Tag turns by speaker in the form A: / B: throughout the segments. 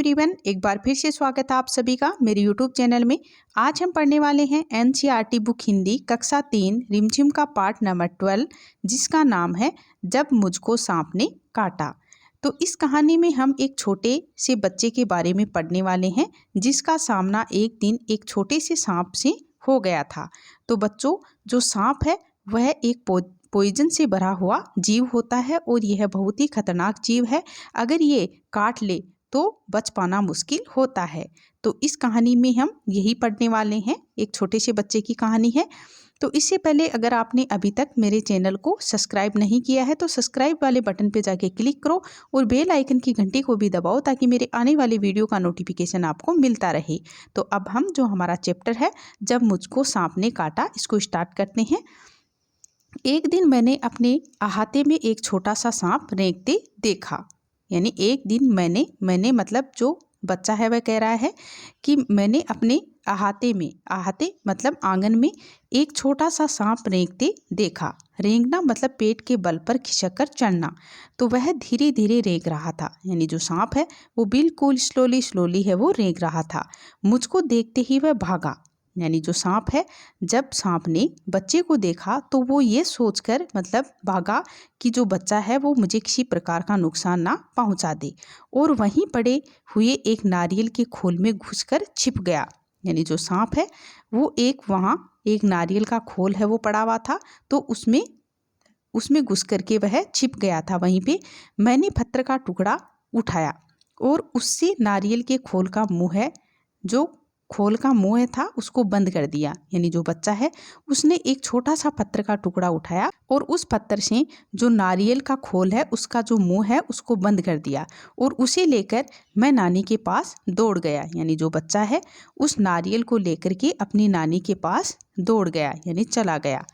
A: Everyone, एक बार फिर से स्वागत है आप सभी का मेरे यूट्यूब चैनल में। आज हम पढ़ने वाले हैं एनसीईआरटी बुक हिंदी कक्षा 3 रिमझिम का पाठ नंबर 12, जिसका नाम है जब मुझको सांप ने काटा। तो इस कहानी में हम एक छोटे से बच्चे के बारे में पढ़ने वाले हैं, जिसका सामना एक दिन एक छोटे से सांप से हो गया था। तो बच्चों, जो सांप है वह एक पॉइजन से भरा हुआ जीव होता है और यह बहुत ही खतरनाक जीव है। अगर ये काट ले तो बच पाना मुश्किल होता है। तो इस कहानी में हम यही पढ़ने वाले हैं, एक छोटे से बच्चे की कहानी है। तो इससे पहले अगर आपने अभी तक मेरे चैनल को सब्सक्राइब नहीं किया है तो सब्सक्राइब वाले बटन पे जाके क्लिक करो और बेल आइकन की घंटी को भी दबाओ, ताकि मेरे आने वाले वीडियो का नोटिफिकेशन आपको मिलता रहे। तो अब हम जो हमारा चैप्टर है जब मुझको सांप ने काटा, इसको स्टार्ट करते हैं। एक दिन मैंने अपने अहाते में एक छोटा सा सांप रेंगते देखा। यानी एक दिन मैंने मतलब जो बच्चा है वह कह रहा है कि मैंने अपने अहाते में, अहाते मतलब आंगन में, एक छोटा सा सांप रेंगते देखा। रेंगना मतलब पेट के बल पर खिसक कर चढ़ना। तो वह धीरे धीरे रेंग रहा था। यानी जो सांप है वो बिल्कुल स्लोली है वो रेंग रहा था। मुझको देखते ही वह भागा। यानी जो सांप है, जब सांप ने बच्चे को देखा तो वो ये सोचकर मतलब भागा कि जो बच्चा है वो मुझे किसी प्रकार का नुकसान ना पहुंचा दे, और वहीं पड़े हुए एक नारियल के खोल में घुसकर छिप गया। यानी जो सांप है वो वहाँ एक नारियल का खोल है वो पड़ा हुआ था, तो उसमें घुस करके वह छिप गया था। वहीं पे मैंने पत्थर का टुकड़ा उठाया और उससे नारियल के खोल का मुँह है, जो खोल का मुंह था, उसको बंद कर दिया। यानी जो बच्चा है उसने एक छोटा सा पत्थर का टुकड़ा उठाया और उस पत्थर से जो नारियल का खोल है उसका जो मुंह है उसको बंद कर दिया, और उसे लेकर मैं नानी के पास दौड़ गया। यानी जो बच्चा है उस नारियल को लेकर के अपनी नानी के पास दौड़ गया, यानी चला गया।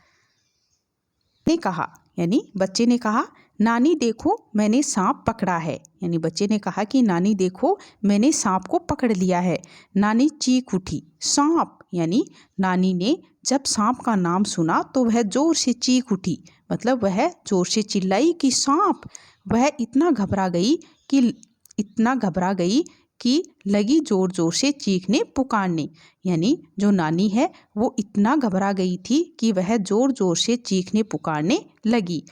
A: ने कहा, यानी बच्चे ने कहा, नानी देखो मैंने सांप पकड़ा है। यानी बच्चे ने कहा कि नानी देखो मैंने सांप को पकड़ लिया है। नानी चीख उठी, सांप। यानी नानी ने जब सांप का नाम सुना तो वह जोर से चीख उठी, मतलब वह जोर से चिल्लाई कि सांप। वह इतना घबरा गई कि लगी जोर जोर से चीखने पुकारने। यानी जो नानी है वो इतना घबरा गई थी कि वह जोर जोर से चीखने पुकारने लगी।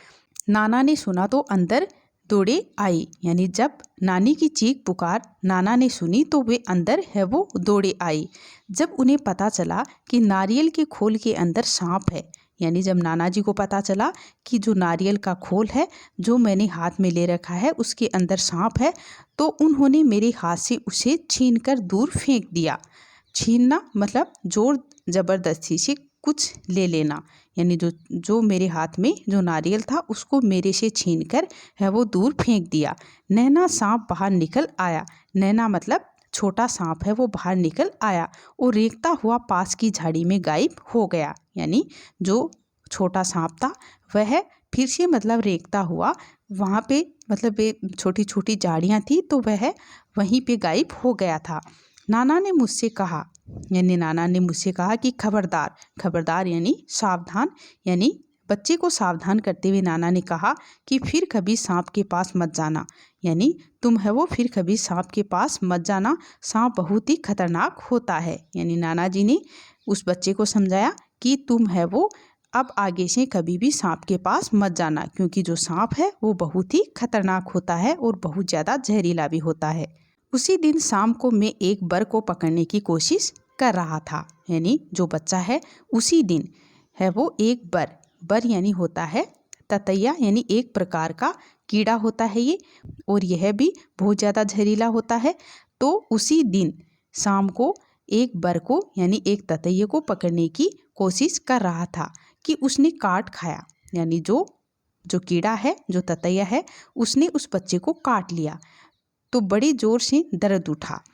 A: नाना ने सुना तो अंदर दौड़े आई। यानी जब नानी की चीख पुकार नाना ने सुनी तो वे अंदर है वो दौड़े आई। जब उन्हें पता चला कि नारियल के खोल के अंदर सांप है, यानी जब नाना जी को पता चला कि जो नारियल का खोल है जो मैंने हाथ में ले रखा है उसके अंदर सांप है, तो उन्होंने मेरे हाथ से उसे छीनकर दूर फेंक दिया। छीनना मतलब जोर जबरदस्ती से कुछ ले लेना। यानी जो मेरे हाथ में जो नारियल था उसको मेरे से छीनकर है वो दूर फेंक दिया। नैना सांप बाहर निकल आया। नैना मतलब छोटा सांप है वो बाहर निकल आया और रेंगता हुआ पास की झाड़ी में गायब हो गया। यानी जो छोटा सांप था वह फिर से मतलब रेंगता हुआ वहाँ पे, मतलब वे छोटी छोटी झाड़ियाँ थी तो वह वहीं पे गायब हो गया था। नाना ने मुझसे कहा, यानी नाना ने मुझसे कहा कि खबरदार। खबरदार यानी सावधान। यानी बच्चे को सावधान करते हुए नाना ने कहा कि फिर कभी सांप के पास मत जाना। यानी तुम है वो फिर कभी सांप के पास मत जाना, सांप बहुत ही खतरनाक होता है। यानी नाना जी ने उस बच्चे को समझाया कि तुम है वो अब आगे से कभी भी सांप के पास मत जाना, क्योंकि जो सांप है वो बहुत ही खतरनाक होता है और बहुत ज़्यादा जहरीला भी होता है। उसी दिन शाम को मैं एक बर को पकड़ने की कोशिश कर रहा था। यानी जो बच्चा है उसी दिन है वो एक बर यानी होता है ततैया, यानी एक प्रकार का कीड़ा होता है ये, और यह भी बहुत ज़्यादा जहरीला होता है। तो उसी दिन शाम को एक बर को यानी एक ततैये को पकड़ने की कोशिश कर रहा था कि उसने काट खाया। यानी जो कीड़ा है, जो ततैया है, उसने उस बच्चे को काट लिया। तो बड़ी जोर से दर्द उठा।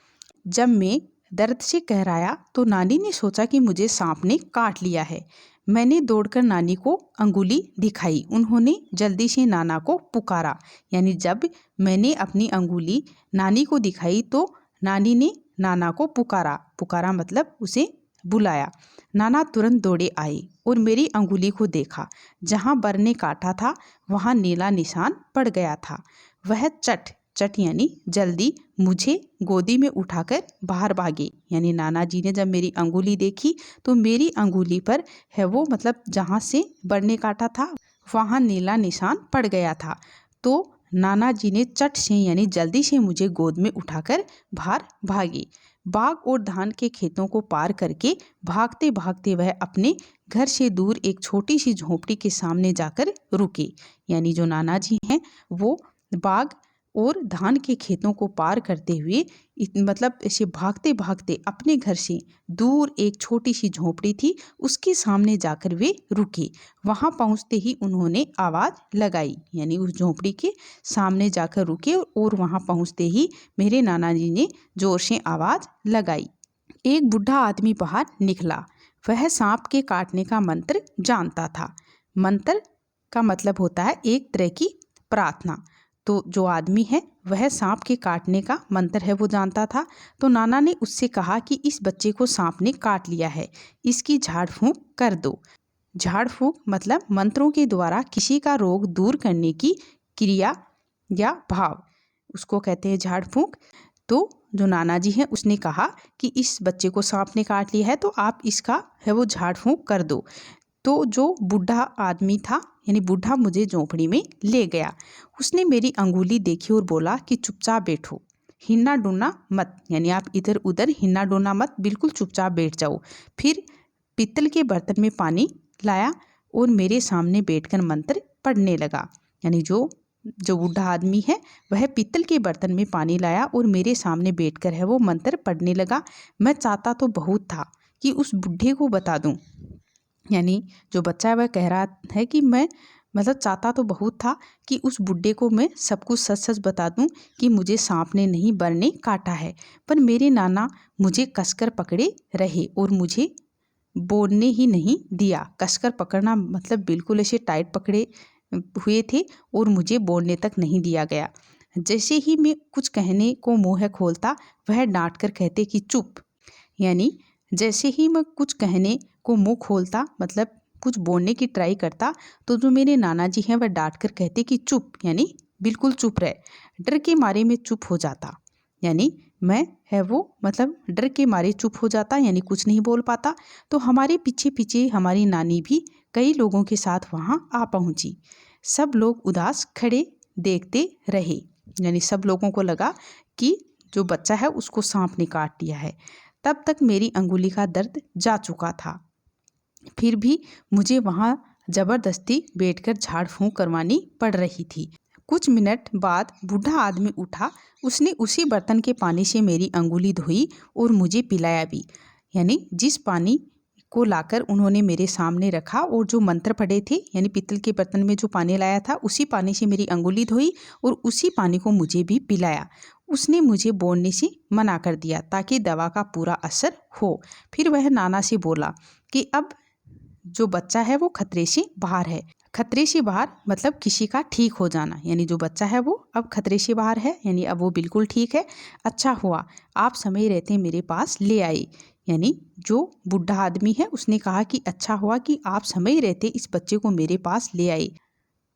A: जब मैं दर्द से कहराया तो नानी ने सोचा कि मुझे सांप ने काट लिया है। मैंने दौड़कर नानी को अंगुली दिखाई। उन्होंने जल्दी से नाना को पुकारा। यानी जब मैंने अपनी अंगुली नानी को दिखाई तो नानी ने नाना को पुकारा मतलब उसे बुलाया। नाना तुरंत दौड़े आए और मेरी अंगुली को देखा। जहाँ बर ने काटा था वहाँ नीला निशान पड़ गया था। वह चट चट यानी जल्दी मुझे गोदी में उठाकर बाहर भागे। यानी नाना जी ने जब मेरी अंगुली देखी तो मेरी अंगुली पर है वो मतलब जहाँ से बड़ ने काटा था वहाँ नीला निशान पड़ गया था। तो नाना जी ने चट से यानी जल्दी से मुझे गोद में उठाकर बाहर भागे। बाग और धान के खेतों को पार करके भागते भागते वह अपने घर से दूर एक छोटी सी झोपड़ी के सामने जाकर रुके। यानी जो नाना जी हैं वो बाग और धान के खेतों को पार करते हुए मतलब ऐसे भागते भागते अपने घर से दूर एक छोटी सी झोपड़ी थी उसके सामने जाकर वे रुके। वहां पहुंचते ही उन्होंने आवाज़ लगाई। यानी उस झोपड़ी के सामने जाकर रुके और वहां पहुंचते ही मेरे नाना जी ने जोर से आवाज़ लगाई। एक बूढ़ा आदमी बाहर निकला। वह सांप के काटने का मंत्र जानता था। मंत्र का मतलब होता है एक तरह की प्रार्थना। तो जो आदमी है वह सांप के काटने का मंत्र है वो जानता था। तो नाना ने उससे कहा कि इस बच्चे को सांप ने काट लिया है, इसकी झाड़ फूंक कर दो। झाड़ फूंक मतलब मंत्रों के द्वारा किसी का रोग दूर करने की क्रिया या भाव, उसको कहते हैं झाड़ फूंक। तो जो नाना जी हैं उसने कहा कि इस बच्चे को सांप ने काट लिया है तो आप इसका है वो झाड़ फूंक कर दो। तो जो बूढ़ा आदमी था यानी बूढ़ा मुझे झोंपड़ी में ले गया। उसने मेरी अंगुली देखी और बोला कि चुपचाप बैठो, हिलना डुलना मत, यानी आप इधर उधर हिलना डुलना मत, बिल्कुल चुपचाप बैठ जाओ। फिर पीतल के बर्तन में पानी लाया और मेरे सामने बैठकर मंत्र पढ़ने लगा। यानी जो बूढ़ा आदमी है वह पीतल के बर्तन में पानी लाया और मेरे सामने बैठकर है वो मंत्र पढ़ने लगा। मैं चाहता तो बहुत था कि उस बूढ़े को बता दूं, यानी जो बच्चा है वह कह रहा है कि मैं मतलब चाहता तो बहुत था कि उस बुड्ढे को मैं सब कुछ सच सच बता दूं कि मुझे सांप ने नहीं बड़ ने काटा है। पर मेरे नाना मुझे कसकर पकड़े रहे और मुझे बोलने ही नहीं दिया। कसकर पकड़ना मतलब बिल्कुल ऐसे टाइट पकड़े हुए थे और मुझे बोलने तक नहीं दिया गया। जैसे ही मैं कुछ कहने को मुँह खोलता वह डांट कर कहते कि चुप। यानी जैसे ही मैं कुछ कहने को मुंह खोलता मतलब कुछ बोलने की ट्राई करता तो जो मेरे नाना जी हैं वह डांट कर कहते कि चुप, यानी बिल्कुल चुप रहे। डर के मारे में चुप हो जाता। यानी मैं है वो मतलब डर के मारे चुप हो जाता, यानी कुछ नहीं बोल पाता। तो हमारे पीछे पीछे हमारी नानी भी कई लोगों के साथ वहाँ आ पहुँची। सब लोग उदास खड़े देखते रहे। यानी सब लोगों को लगा कि जो बच्चा है उसको सांप ने काट लिया है। तब तक मेरी अंगुली का दर्द जा चुका था, फिर भी मुझे वहाँ ज़बरदस्ती बैठकर झाड़ फूंक करवानी पड़ रही थी। कुछ मिनट बाद बूढ़ा आदमी उठा। उसने उसी बर्तन के पानी से मेरी अंगुली धोई और मुझे पिलाया भी। यानी जिस पानी को लाकर उन्होंने मेरे सामने रखा और जो मंत्र पढ़े थे, यानी पीतल के बर्तन में जो पानी लाया था उसी पानी से मेरी अंगुली धोई और उसी पानी को मुझे भी पिलाया। उसने मुझे बोलने से मना कर दिया ताकि दवा का पूरा असर हो। फिर वह नाना से बोला कि अब जो बच्चा है वो खतरे से बाहर है। खतरे से बाहर मतलब किसी का ठीक हो जाना, यानी जो बच्चा है वो अब खतरे से बाहर है, यानी अब वो बिल्कुल ठीक है। अच्छा हुआ आप समय रहते मेरे पास ले आए। यानी जो बूढ़ा आदमी है उसने कहा कि अच्छा हुआ कि आप समय रहते इस बच्चे को मेरे पास ले आए,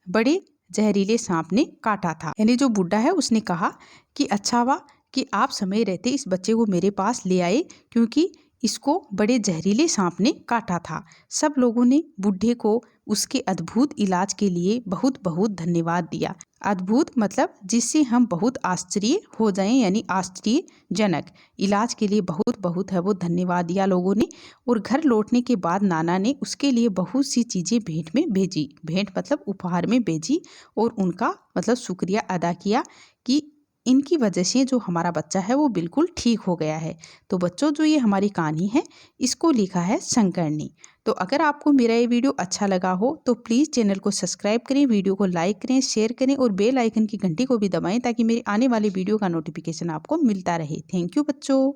A: बड़े जहरीले सांप ने काटा था। यानी जो बूढ़ा है उसने कहा कि अच्छा हुआ कि आप समय रहते इस बच्चे को मेरे पास ले आए क्योंकि इसको बड़े जहरीले सांप ने काटा था। सब लोगों ने बूढ़े को उसके अद्भुत इलाज के लिए बहुत बहुत धन्यवाद दिया। अद्भुत मतलब जिससे हम बहुत आश्चर्य हो जाएं, यानी आश्चर्यजनक इलाज के लिए बहुत बहुत है वो धन्यवाद दिया लोगों ने। और घर लौटने के बाद नाना ने उसके लिए बहुत सी चीज़ें भेंट में भेजी। भेंट मतलब उपहार में भेजी और उनका मतलब शुक्रिया अदा किया कि इनकी वजह से जो हमारा बच्चा है वो बिल्कुल ठीक हो गया है। तो बच्चों जो ये हमारी कहानी है इसको लिखा है शंकर ने। तो अगर आपको मेरा ये वीडियो अच्छा लगा हो तो प्लीज़ चैनल को सब्सक्राइब करें, वीडियो को लाइक करें, शेयर करें और बेल आइकन की घंटी को भी दबाएं ताकि मेरे आने वाले वीडियो का नोटिफिकेशन आपको मिलता रहे। थैंक यू बच्चों।